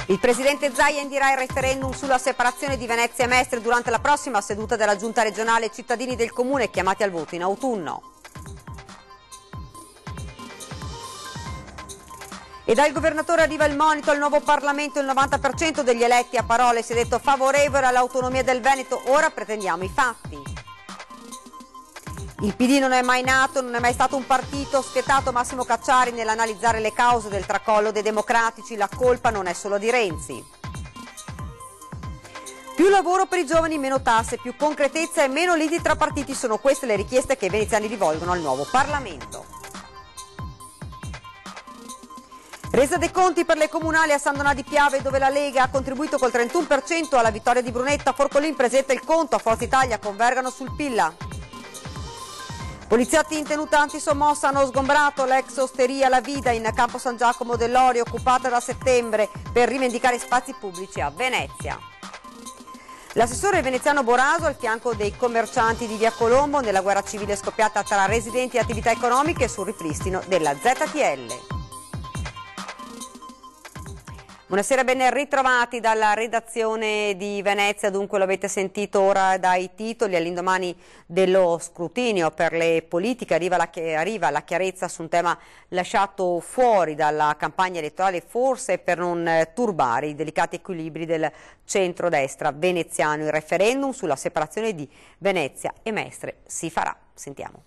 Il presidente Zaia indirà il referendum sulla separazione di Venezia e Mestre durante la prossima seduta della giunta regionale. Cittadini del comune chiamati al voto in autunno. E dal governatore arriva il monito al nuovo Parlamento: il 90% degli eletti a parole si è detto favorevole all'autonomia del Veneto, ora pretendiamo i fatti. Il PD non è mai nato, non è mai stato un partito, schierato Massimo Cacciari nell'analizzare le cause del tracollo dei democratici, la colpa non è solo di Renzi. Più lavoro per i giovani, meno tasse, più concretezza e meno liti tra partiti, sono queste le richieste che i veneziani rivolgono al nuovo Parlamento. Resa dei conti per le comunali a San Donà di Piave, dove la Lega ha contribuito col 31% alla vittoria di Brunetta. Forcolin presenta il conto, a Forza Italia convergano sul Pilla. Poliziotti in tenuta antisommossa hanno sgombrato l'ex osteria La Vida in Campo San Giacomo dell'Orio, occupata da settembre per rivendicare spazi pubblici a Venezia. L'assessore veneziano Boraso al fianco dei commercianti di Via Colombo nella guerra civile scoppiata tra residenti e attività economiche sul ripristino della ZTL. Buonasera, ben ritrovati dalla redazione di Venezia. Dunque lo avete sentito ora dai titoli, all'indomani dello scrutinio per le politiche arriva la chiarezza su un tema lasciato fuori dalla campagna elettorale, forse per non turbare i delicati equilibri del centrodestra veneziano. Il referendum sulla separazione di Venezia e Mestre si farà. Sentiamo.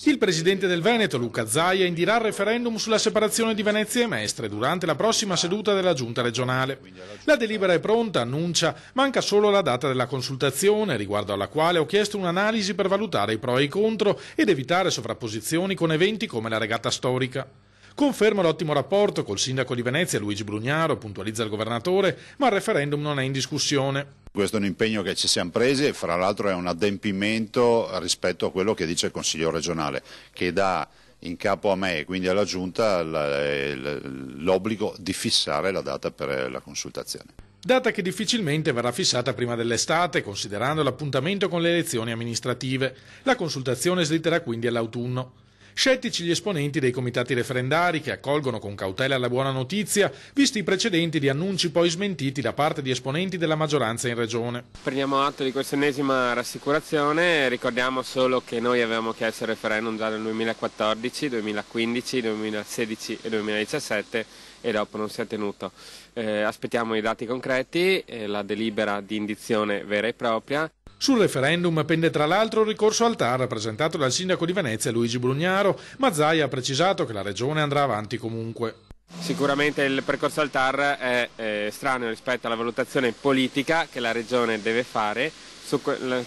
Il presidente del Veneto, Luca Zaia, indirà il referendum sulla separazione di Venezia e Mestre durante la prossima seduta della giunta regionale. La delibera è pronta, annuncia, manca solo la data della consultazione, riguardo alla quale ho chiesto un'analisi per valutare i pro e i contro ed evitare sovrapposizioni con eventi come la regata storica. Confermo l'ottimo rapporto col sindaco di Venezia, Luigi Brugnaro, puntualizza il governatore, ma il referendum non è in discussione. Questo è un impegno che ci siamo presi e fra l'altro è un adempimento rispetto a quello che dice il Consiglio regionale, che dà in capo a me e quindi alla Giunta l'obbligo di fissare la data per la consultazione. Data che difficilmente verrà fissata prima dell'estate, considerando l'appuntamento con le elezioni amministrative. La consultazione slitterà quindi all'autunno. Scettici gli esponenti dei comitati referendari, che accolgono con cautela la buona notizia, visti i precedenti di annunci poi smentiti da parte di esponenti della maggioranza in regione. Prendiamo atto di questa ennesima rassicurazione, ricordiamo solo che noi avevamo chiesto il referendum già nel 2014, 2015, 2016 e 2017 e dopo non si è tenuto. Aspettiamo i dati concreti, la delibera di indizione vera e propria. Sul referendum pende tra l'altro il ricorso al TAR presentato dal sindaco di Venezia Luigi Brugnaro, ma Zaia ha precisato che la regione andrà avanti comunque. Sicuramente il percorso al TAR è estraneo rispetto alla valutazione politica che la regione deve fare.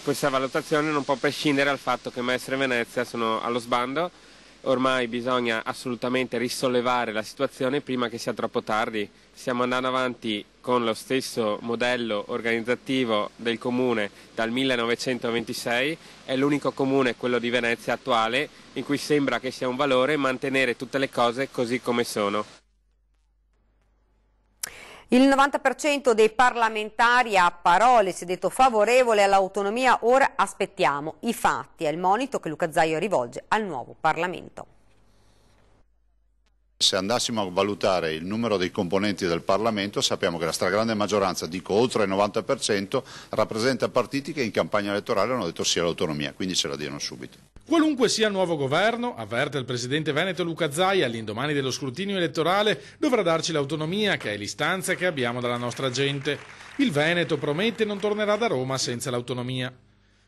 Questa valutazione non può prescindere dal fatto che Mestre e Venezia sono allo sbando. Ormai bisogna assolutamente risollevare la situazione prima che sia troppo tardi. Stiamo andando avanti con lo stesso modello organizzativo del comune dal 1926, è l'unico comune, quello di Venezia attuale, in cui sembra che sia un valore mantenere tutte le cose così come sono. Il 90% dei parlamentari a parole si è detto favorevole all'autonomia, ora aspettiamo i fatti, è il monito che Luca Zaia rivolge al nuovo Parlamento. Se andassimo a valutare il numero dei componenti del Parlamento, sappiamo che la stragrande maggioranza, dico oltre il 90%, rappresenta partiti che in campagna elettorale hanno detto sì all'autonomia, quindi ce la diano subito. Qualunque sia il nuovo governo, avverte il presidente veneto Luca Zaia, all'indomani dello scrutinio elettorale dovrà darci l'autonomia, che è l'istanza che abbiamo dalla nostra gente. Il Veneto promette non tornerà da Roma senza l'autonomia.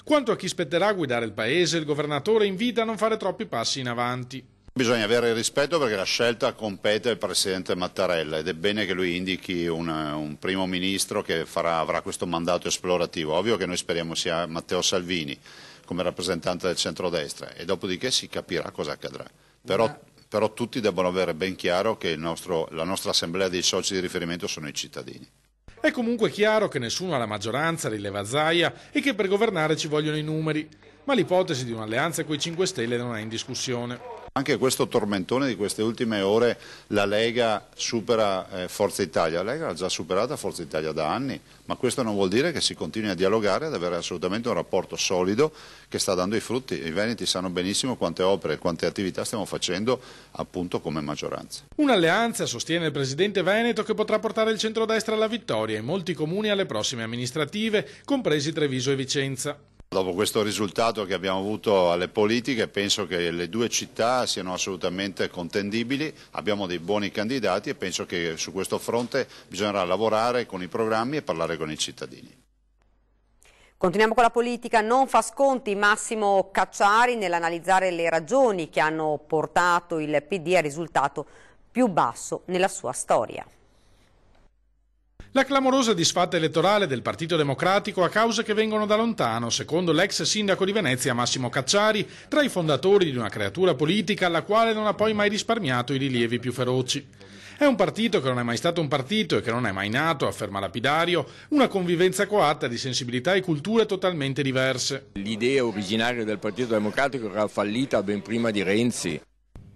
Quanto a chi spetterà guidare il paese, il governatore invita a non fare troppi passi in avanti. Bisogna avere il rispetto perché la scelta compete al Presidente Mattarella ed è bene che lui indichi un primo ministro che avrà questo mandato esplorativo. Ovvio che noi speriamo sia Matteo Salvini come rappresentante del centrodestra e dopodiché si capirà cosa accadrà. Però tutti devono avere ben chiaro che la nostra assemblea dei soci di riferimento sono i cittadini. È comunque chiaro che nessuno alla maggioranza rileva Zaia e che per governare ci vogliono i numeri, ma l'ipotesi di un'alleanza coi 5 Stelle non è in discussione. Anche questo tormentone di queste ultime ore, la Lega supera Forza Italia. La Lega ha già superata Forza Italia da anni, ma questo non vuol dire che si continui a dialogare, ad avere assolutamente un rapporto solido che sta dando i frutti. I veneti sanno benissimo quante opere, quante attività stiamo facendo appunto come maggioranza. Un'alleanza, sostiene il presidente veneto, che potrà portare il centrodestra alla vittoria in molti comuni alle prossime amministrative, compresi Treviso e Vicenza. Dopo questo risultato che abbiamo avuto alle politiche, penso che le due città siano assolutamente contendibili, abbiamo dei buoni candidati e penso che su questo fronte bisognerà lavorare con i programmi e parlare con i cittadini. Continuiamo con la politica, non fa sconti Massimo Cacciari nell'analizzare le ragioni che hanno portato il PD al risultato più basso nella sua storia. La clamorosa disfatta elettorale del Partito Democratico ha cause che vengono da lontano, secondo l'ex sindaco di Venezia Massimo Cacciari, tra i fondatori di una creatura politica alla quale non ha poi mai risparmiato i rilievi più feroci. È un partito che non è mai stato un partito e che non è mai nato, afferma Lapidario, una convivenza coatta di sensibilità e culture totalmente diverse. L'idea originaria del Partito Democratico era fallita ben prima di Renzi.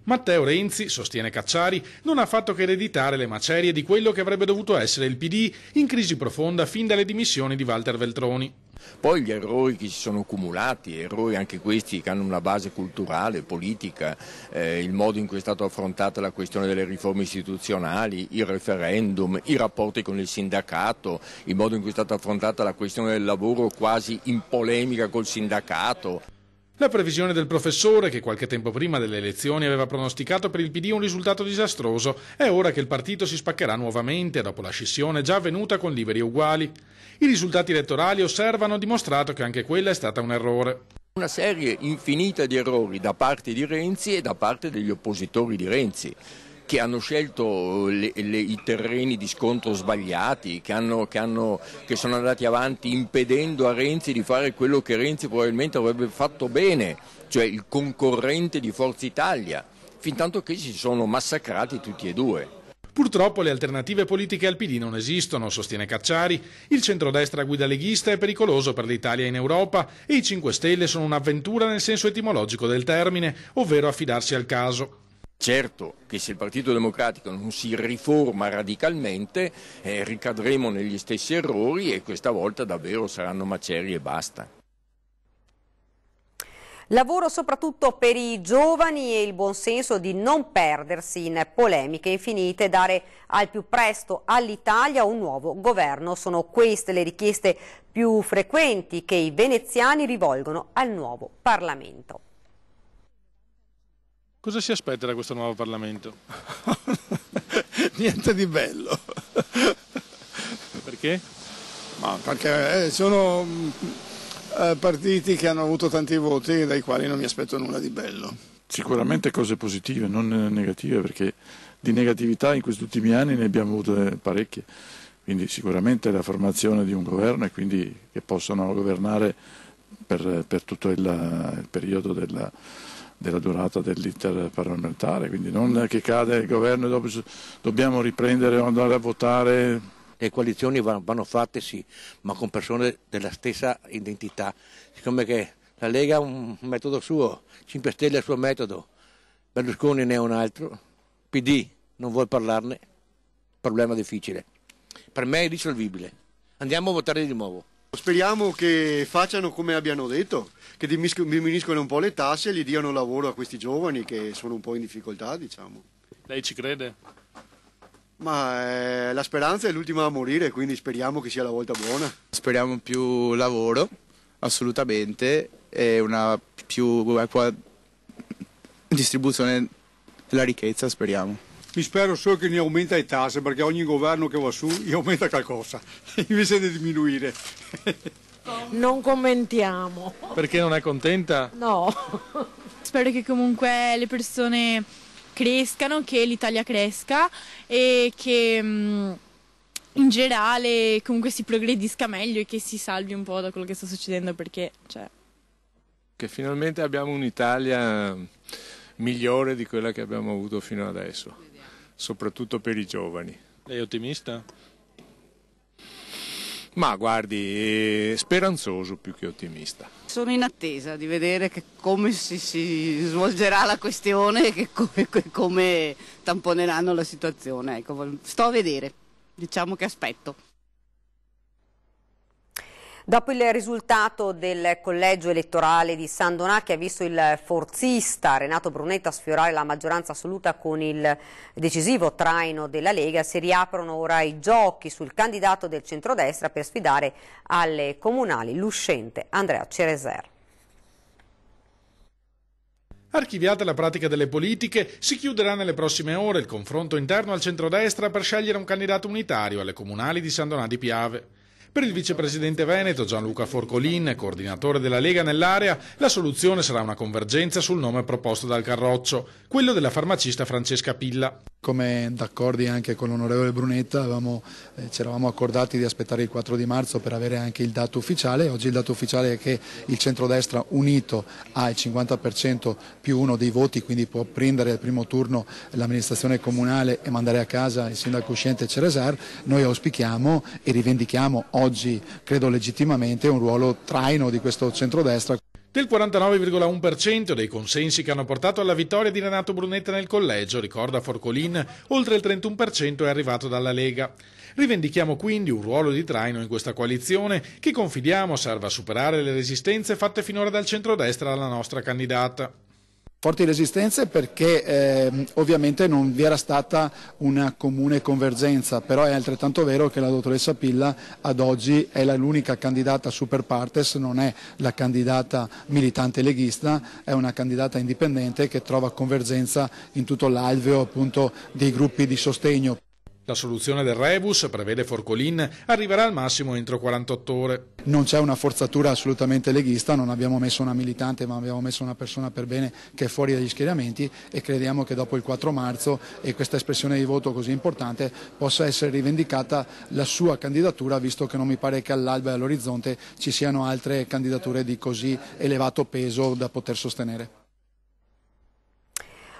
Matteo Renzi, sostiene Cacciari, non ha fatto che ereditare le macerie di quello che avrebbe dovuto essere il PD in crisi profonda fin dalle dimissioni di Walter Veltroni. Poi gli errori che si sono accumulati, errori anche questi che hanno una base culturale, politica, il modo in cui è stata affrontata la questione delle riforme istituzionali, il referendum, i rapporti con il sindacato, il modo in cui è stata affrontata la questione del lavoro quasi in polemica col sindacato. La previsione del professore, che qualche tempo prima delle elezioni aveva pronosticato per il PD un risultato disastroso, è ora che il partito si spaccherà nuovamente dopo la scissione già avvenuta con Liberi e Uguali. I risultati elettorali, osserva, hanno dimostrato che anche quella è stata un errore. Una serie infinita di errori da parte di Renzi e da parte degli oppositori di Renzi, che hanno scelto i terreni di scontro sbagliati, che sono andati avanti impedendo a Renzi di fare quello che Renzi probabilmente avrebbe fatto bene, cioè il concorrente di Forza Italia, fintanto che si sono massacrati tutti e due. Purtroppo le alternative politiche al PD non esistono, sostiene Cacciari. Il centrodestra a guida leghista è pericoloso per l'Italia in Europa e i 5 Stelle sono un'avventura nel senso etimologico del termine, ovvero affidarsi al caso. Certo che se il Partito Democratico non si riforma radicalmente ricadremo negli stessi errori e questa volta davvero saranno macerie e basta. Lavoro soprattutto per i giovani e il buonsenso di non perdersi in polemiche infinite e dare al più presto all'Italia un nuovo governo. Sono queste le richieste più frequenti che i veneziani rivolgono al nuovo Parlamento. Cosa si aspetta da questo nuovo Parlamento? Niente di bello. Perché? Ma perché sono partiti che hanno avuto tanti voti dai quali non mi aspetto nulla di bello. Sicuramente cose positive, non negative, perché di negatività in questi ultimi anni ne abbiamo avute parecchie. Quindi sicuramente la formazione di un governo e quindi che possano governare per tutto il periodo della durata dell'iter parlamentare, quindi non che cade il governo e dopo dobbiamo riprendere o andare a votare. Le coalizioni vanno fatte sì, ma con persone della stessa identità. Siccome che la Lega ha un metodo suo, 5 Stelle ha il suo metodo, Berlusconi ne ha un altro, PD non vuol parlarne, problema difficile. Per me è irrisolvibile. Andiamo a votare di nuovo. Speriamo che facciano come abbiano detto, che diminuiscono un po' le tasse e gli diano lavoro a questi giovani che sono un po' in difficoltà, diciamo. Lei ci crede? Ma la speranza è l'ultima a morire, quindi speriamo che sia la volta buona. Speriamo più lavoro, assolutamente, e una più equa distribuzione della ricchezza, speriamo. Mi spero solo che ne aumenta le tasse, perché ogni governo che va su gli aumenta qualcosa, invece di diminuire. Non commentiamo. Perché non è contenta? No. Spero che comunque le persone crescano, che l'Italia cresca e che in generale comunque si progredisca meglio e che si salvi un po' da quello che sta succedendo, perché che finalmente abbiamo un'Italia migliore di quella che abbiamo avuto fino adesso, soprattutto per i giovani. Lei è ottimista? Ma guardi, speranzoso più che ottimista. Sono in attesa di vedere come si svolgerà la questione e come tamponeranno la situazione. Ecco, sto a vedere, diciamo che aspetto. Dopo il risultato del collegio elettorale di San Donà, che ha visto il forzista Renato Brunetta sfiorare la maggioranza assoluta con il decisivo traino della Lega, si riaprono ora i giochi sul candidato del centrodestra per sfidare alle comunali l'uscente Andrea Cereser. Archiviata la pratica delle politiche, si chiuderà nelle prossime ore il confronto interno al centrodestra per scegliere un candidato unitario alle comunali di San Donà di Piave. Per il vicepresidente veneto Gianluca Forcolin, coordinatore della Lega nell'area, la soluzione sarà una convergenza sul nome proposto dal Carroccio, quello della farmacista Francesca Pilla. Come d'accordi anche con l'onorevole Brunetta ci eravamo accordati di aspettare il 4 di marzo per avere anche il dato ufficiale. Oggi il dato ufficiale è che il centrodestra unito ha il 50% più uno dei voti, quindi può prendere al primo turno l'amministrazione comunale e mandare a casa il sindaco uscente Cereser. Noi auspichiamo e rivendichiamo oggi, credo legittimamente, un ruolo traino di questo centrodestra. Del 49,1% dei consensi che hanno portato alla vittoria di Renato Brunetta nel collegio, ricorda Forcolin, oltre il 31% è arrivato dalla Lega. Rivendichiamo quindi un ruolo di traino in questa coalizione che confidiamo serva a superare le resistenze fatte finora dal centrodestra alla nostra candidata. Forti resistenze perché ovviamente non vi era stata una comune convergenza, però è altrettanto vero che la dottoressa Pilla ad oggi è l'unica candidata super partes, non è la candidata militante leghista, è una candidata indipendente che trova convergenza in tutto l'alveo appunto dei gruppi di sostegno. La soluzione del rebus, prevede Forcolin, arriverà al massimo entro 48 ore. Non c'è una forzatura assolutamente leghista, non abbiamo messo una militante ma abbiamo messo una persona per bene che è fuori dagli schieramenti e crediamo che dopo il 4 marzo e questa espressione di voto così importante possa essere rivendicata la sua candidatura, visto che non mi pare che all'alba e all'orizzonte ci siano altre candidature di così elevato peso da poter sostenere.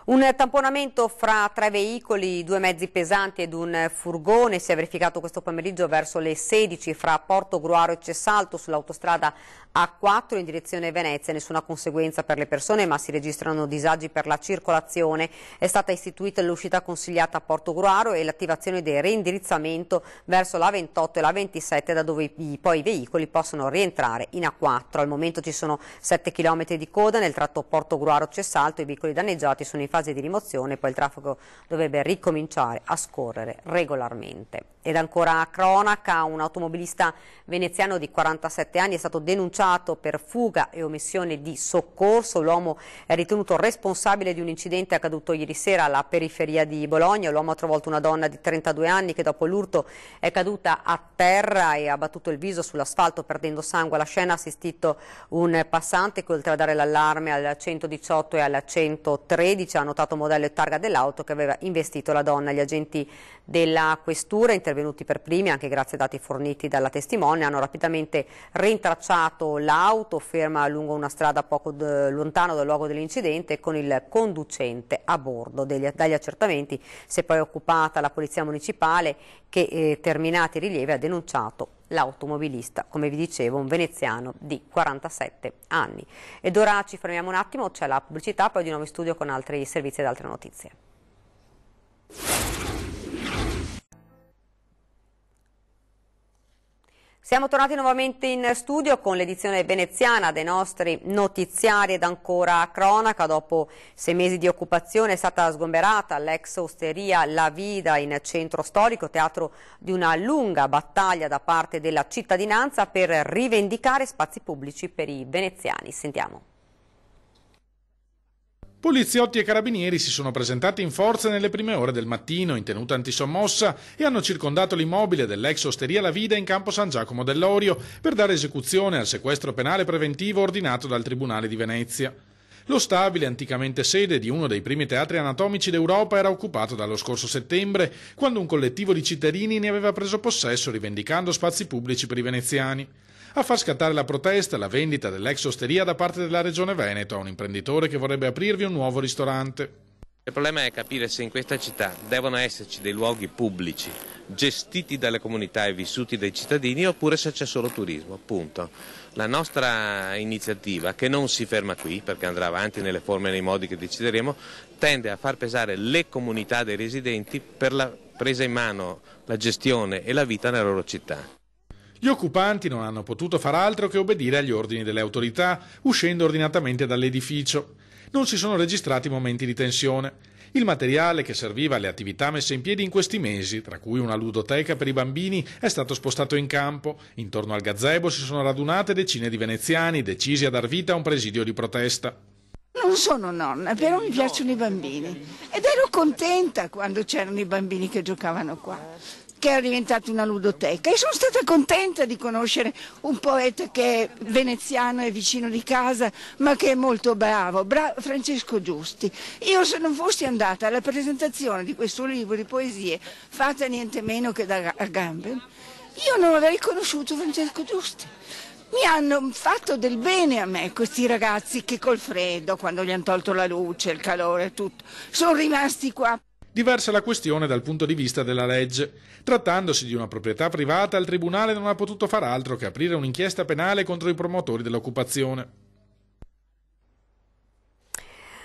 Un tamponamento fra 3 veicoli, 2 mezzi pesanti ed un furgone si è verificato questo pomeriggio verso le 16 fra Portogruaro e Cessalto sull'autostrada A4 in direzione Venezia. Nessuna conseguenza per le persone, ma si registrano disagi per la circolazione. È stata istituita l'uscita consigliata a Portogruaro e l'attivazione del reindirizzamento verso la 28 e la 27, da dove poi i veicoli possono rientrare in A4. Al momento ci sono 7 km di coda nel tratto Portogruaro-Cessalto, i veicoli danneggiati sono in fase di rimozione, poi il traffico dovrebbe ricominciare a scorrere regolarmente. Ed ancora a cronaca, un automobilista veneziano di 47 anni è stato denunciato per fuga e omissione di soccorso. L'uomo è ritenuto responsabile di un incidente accaduto ieri sera alla periferia di Bologna. L'uomo ha trovato una donna di 32 anni che dopo l'urto è caduta a terra e ha battuto il viso sull'asfalto perdendo sangue. Alla scena ha assistito un passante che, oltre a dare l'allarme al 118 e al 113, ha notato modello e targa dell'auto che aveva investito la donna. Gli agenti della questura, intervenuti per primi anche grazie ai dati forniti dalla testimone, hanno rapidamente rintracciato l'auto ferma lungo una strada poco lontano dal luogo dell'incidente con il conducente a bordo. Dagli accertamenti si è poi occupata la polizia municipale che, terminati i rilievi, ha denunciato l'automobilista, come vi dicevo, un veneziano di 47 anni. Ed ora ci fermiamo un attimo, c'è la pubblicità, poi di nuovo in studio con altri servizi ed altre notizie. Siamo tornati nuovamente in studio con l'edizione veneziana dei nostri notiziari ed ancora cronaca. Dopo 6 mesi di occupazione è stata sgomberata l'ex osteria La Vida in centro storico, teatro di una lunga battaglia da parte della cittadinanza per rivendicare spazi pubblici per i veneziani. Sentiamo. Poliziotti e carabinieri si sono presentati in forza nelle prime ore del mattino in tenuta antisommossa e hanno circondato l'immobile dell'ex osteria La Vida in campo San Giacomo dell'Orio per dare esecuzione al sequestro penale preventivo ordinato dal Tribunale di Venezia. Lo stabile, anticamente sede di uno dei primi teatri anatomici d'Europa, era occupato dallo scorso settembre, quando un collettivo di cittadini ne aveva preso possesso rivendicando spazi pubblici per i veneziani. A far scattare la protesta la vendita dell'ex osteria da parte della Regione Veneto a un imprenditore che vorrebbe aprirvi un nuovo ristorante. Il problema è capire se in questa città devono esserci dei luoghi pubblici gestiti dalle comunità e vissuti dai cittadini oppure se c'è solo turismo, punto. La nostra iniziativa, che non si ferma qui perché andrà avanti nelle forme e nei modi che decideremo, tende a far pesare le comunità dei residenti per la presa in mano, la gestione e la vita nella loro città. Gli occupanti non hanno potuto far altro che obbedire agli ordini delle autorità, uscendo ordinatamente dall'edificio. Non si sono registrati momenti di tensione. Il materiale che serviva alle attività messe in piedi in questi mesi, tra cui una ludoteca per i bambini, è stato spostato in campo. Intorno al gazebo si sono radunate decine di veneziani, decisi a dar vita a un presidio di protesta. Non sono nonna, però mi piacciono i bambini ed ero contenta quando c'erano i bambini che giocavano qua, che era diventata una ludoteca, e sono stata contenta di conoscere un poeta che è veneziano e vicino di casa, ma che è molto bravo, Francesco Giusti. Io, se non fossi andata alla presentazione di questo libro di poesie fatta niente meno che da Agamben, io non avrei conosciuto Francesco Giusti. Mi hanno fatto del bene a me questi ragazzi che col freddo, quando gli hanno tolto la luce, il calore e tutto, sono rimasti qua. Diversa la questione dal punto di vista della legge. Trattandosi di una proprietà privata, il Tribunale non ha potuto far altro che aprire un'inchiesta penale contro i promotori dell'occupazione.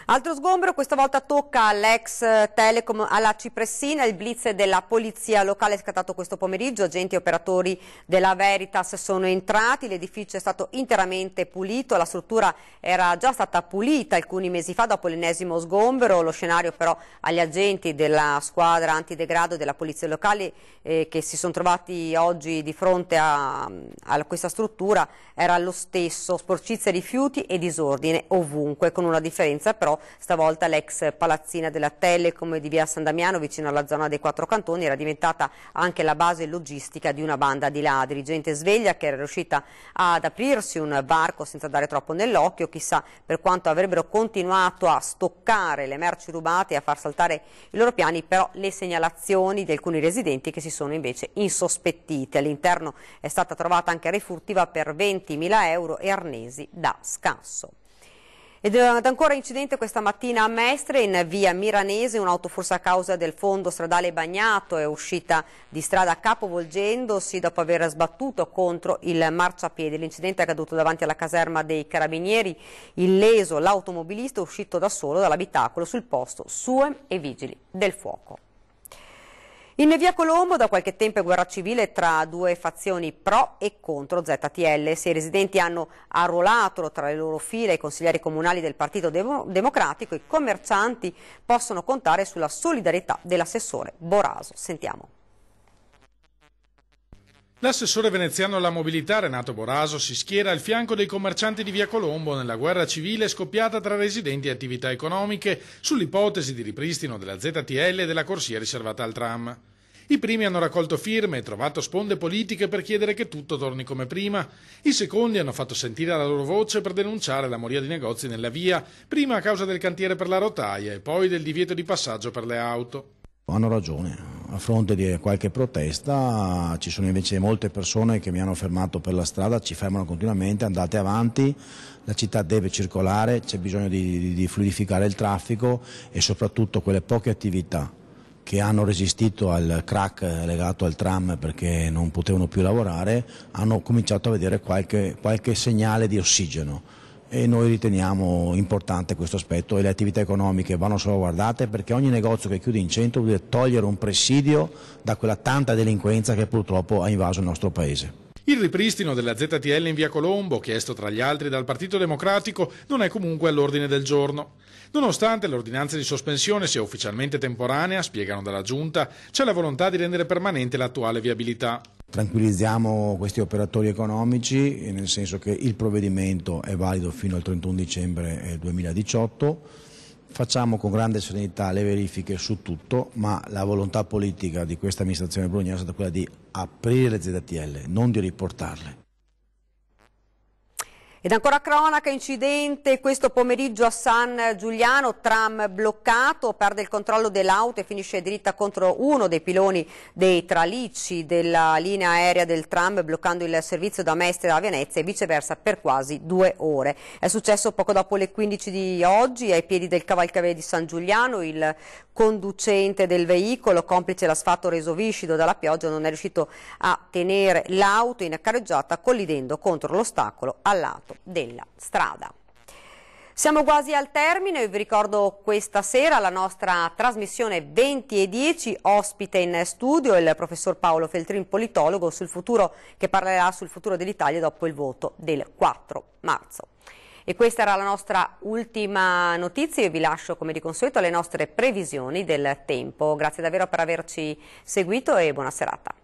Altro sgombero, questa volta tocca all'ex Telecom alla Cipressina. Il blitz della polizia locale è scattato questo pomeriggio, agenti e operatori della Veritas sono entrati, l'edificio è stato interamente pulito, la struttura era già stata pulita alcuni mesi fa dopo l'ennesimo sgombero. Lo scenario però agli agenti della squadra antidegrado della polizia locale che si sono trovati oggi di fronte a questa struttura era lo stesso: sporcizia, rifiuti e disordine ovunque, con una differenza però. Stavolta l'ex palazzina della Telecom di via San Damiano, vicino alla zona dei Quattro Cantoni, era diventata anche la base logistica di una banda di ladri. Gente sveglia che era riuscita ad aprirsi un varco senza dare troppo nell'occhio. Chissà per quanto avrebbero continuato a stoccare le merci rubate e a far saltare i loro piani, però le segnalazioni di alcuni residenti che si sono invece insospettiti. All'interno è stata trovata anche refurtiva per 20.000 euro e arnesi da scasso. Ed ancora incidente questa mattina a Mestre, in via Miranese, un'auto forse a causa del fondo stradale bagnato è uscita di strada capovolgendosi dopo aver sbattuto contro il marciapiede. L'incidente è accaduto davanti alla caserma dei Carabinieri, illeso l'automobilista uscito da solo dall'abitacolo, sul posto SUEM e vigili del fuoco. In via Colombo da qualche tempo è guerra civile tra due fazioni pro e contro ZTL. Se i residenti hanno arruolato tra le loro fila i consiglieri comunali del Partito Democratico, i commercianti possono contare sulla solidarietà dell'assessore Boraso. Sentiamo. L'assessore veneziano alla mobilità Renato Boraso si schiera al fianco dei commercianti di via Colombo nella guerra civile scoppiata tra residenti e attività economiche sull'ipotesi di ripristino della ZTL e della corsia riservata al tram. I primi hanno raccolto firme e trovato sponde politiche per chiedere che tutto torni come prima. I secondi hanno fatto sentire la loro voce per denunciare la moria di negozi nella via, prima a causa del cantiere per la rotaia e poi del divieto di passaggio per le auto. Hanno ragione, a fronte di qualche protesta ci sono invece molte persone che mi hanno fermato per la strada, ci fermano continuamente, andate avanti, la città deve circolare, c'è bisogno di fluidificare il traffico e soprattutto quelle poche attività che hanno resistito al crack legato al tram perché non potevano più lavorare, hanno cominciato a vedere qualche segnale di ossigeno. E noi riteniamo importante questo aspetto e le attività economiche vanno salvaguardate perché ogni negozio che chiude in centro vuol dire togliere un presidio da quella tanta delinquenza che purtroppo ha invaso il nostro paese. Il ripristino della ZTL in via Colombo, chiesto tra gli altri dal Partito Democratico, non è comunque all'ordine del giorno. Nonostante l'ordinanza di sospensione sia ufficialmente temporanea, spiegano dalla Giunta, c'è la volontà di rendere permanente l'attuale viabilità. Tranquillizziamo questi operatori economici, nel senso che il provvedimento è valido fino al 31 dicembre 2018, facciamo con grande serenità le verifiche su tutto, ma la volontà politica di questa amministrazione bolognese è stata quella di aprire le ZTL, non di riportarle. Ed ancora cronaca, incidente questo pomeriggio a San Giuliano, tram bloccato, perde il controllo dell'auto e finisce diritta contro uno dei piloni dei tralicci della linea aerea del tram, bloccando il servizio da Mestre a Venezia e viceversa per quasi 2 ore. È successo poco dopo le 15 di oggi ai piedi del cavalcavia di San Giuliano. Il conducente del veicolo, complice l'asfalto reso viscido dalla pioggia, non è riuscito a tenere l'auto in carreggiata, collidendo contro l'ostacolo al lato della strada. Siamo quasi al termine, vi ricordo questa sera la nostra trasmissione 20:10, ospite in studio il professor Paolo Feltrin, politologo, che parlerà sul futuro dell'Italia dopo il voto del 4 marzo. E questa era la nostra ultima notizia, io vi lascio come di consueto alle nostre previsioni del tempo. Grazie davvero per averci seguito e buona serata.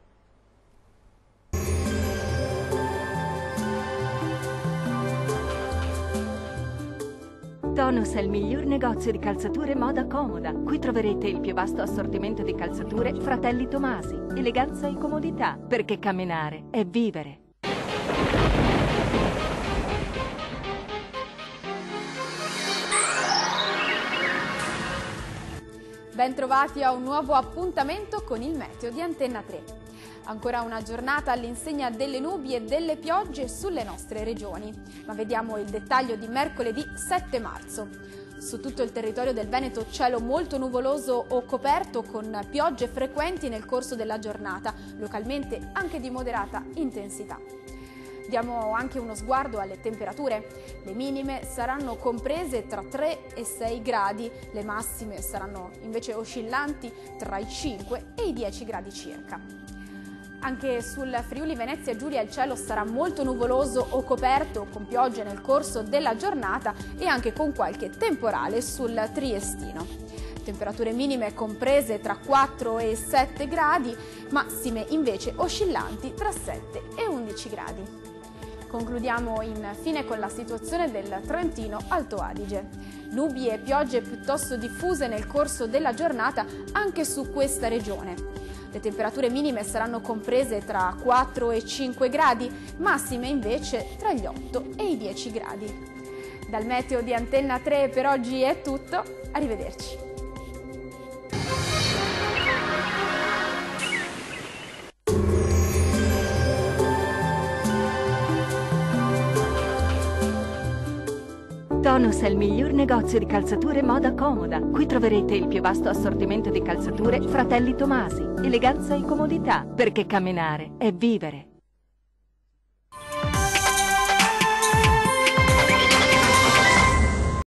Tonus è il miglior negozio di calzature moda comoda. Qui troverete il più vasto assortimento di calzature Fratelli Tomasi. Eleganza e comodità, perché camminare è vivere. Bentrovati a un nuovo appuntamento con il meteo di Antenna 3. Ancora una giornata all'insegna delle nubi e delle piogge sulle nostre regioni, ma vediamo il dettaglio di mercoledì 7 marzo. Su tutto il territorio del Veneto cielo molto nuvoloso o coperto con piogge frequenti nel corso della giornata, localmente anche di moderata intensità. Diamo anche uno sguardo alle temperature. Le minime saranno comprese tra 3 e 6 gradi, le massime saranno invece oscillanti tra i 5 e i 10 gradi circa. Anche sul Friuli Venezia Giulia il cielo sarà molto nuvoloso o coperto, con piogge nel corso della giornata e anche con qualche temporale sul Triestino. Temperature minime comprese tra 4 e 7 gradi, massime invece oscillanti tra 7 e 11 gradi. Concludiamo infine con la situazione del Trentino Alto Adige. Nubi e piogge piuttosto diffuse nel corso della giornata anche su questa regione. Le temperature minime saranno comprese tra 4 e 5 gradi, massime invece tra gli 8 e i 10 gradi. Dal meteo di Antenna 3 per oggi è tutto, arrivederci. Tonus è il miglior negozio di calzature moda comoda. Qui troverete il più vasto assortimento di calzature Fratelli Tomasi. Eleganza e comodità, perché camminare è vivere.